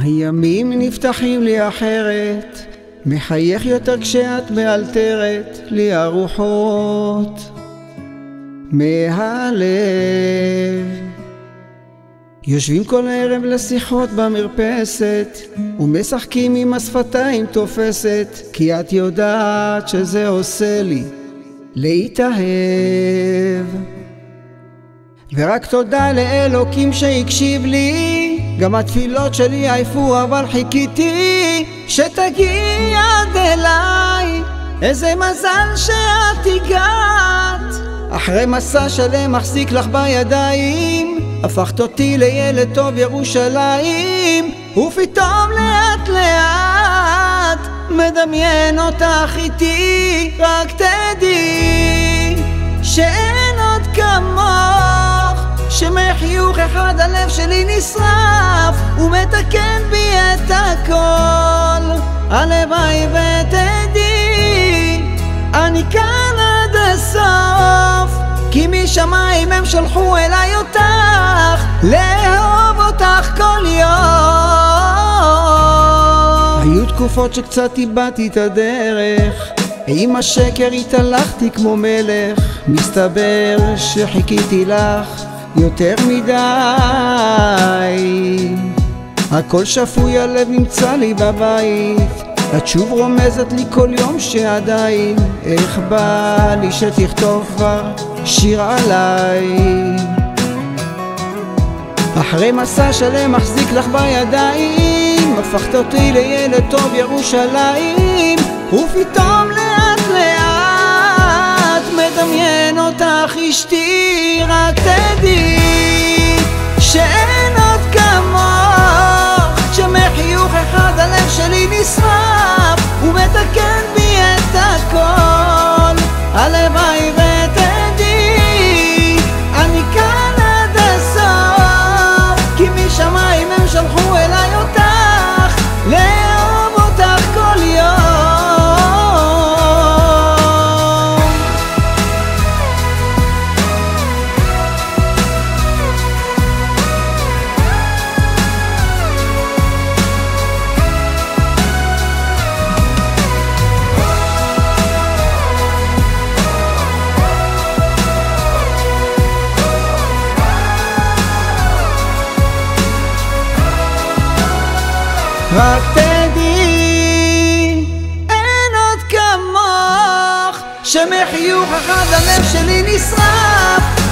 הימים נפתחים לי אחרת, מחייך יותר כשאת מאלתרת לי הרוחות מהלב. יושבים כל ערב לשיחות במרפסת ומשחקים עם השפתיים תופסת, כי את יודעת שזה עושה לי להתאהב. ורק תודה לאלוקים שהקשיב לי, גם התפילות שלי עייפו אבל חיכיתי שתגיעי עד אליי. איזה מזל שאת הגעת, אחרי מסע שלם מחזיק לך בידיים, הפכת אותי לילד טוב ירושלים, ופתאום לאט לאט מדמיין אותך איתי. רק תדעי שאין עוד כמוך, שמחיוך אחד הלב שלי נשרף ומתקן בי את הכל. הלוואי ותדעי אני כאן עד הסוף, כי משמיים הם שלחו אליי אותך, לאהוב אותך כל יום. היו תקופות שקצת איבדתי את הדרך, עם השקר התהלכתי כמו מלך, מסתבר שחיכיתי לך יותר מדי. הכל שפוי, הלב נמצא לי בבית, את שוב רומזת לי כל יום שעדיין, איך בא לי שתכתוב כבר שיר עליי. אחרי מסע שלם מחזיק לך בידיים, הפכת אותי לילד טוב ירושלים, ופתאום לאט לאט מדמיין אותך אשתי. רק תדעי שאין עוד כמוך, שמחיוך אחד הלב שלי נשרף ומתקן בי את הכל. הלוואי ותדעי אני כאן עד הסוף, כי משמיים הם שלחו אליי אותך, לאהוב אותך כל יום. רק תדעי אין עוד כמוך, שמחיוך אחד הלב שלי נשרף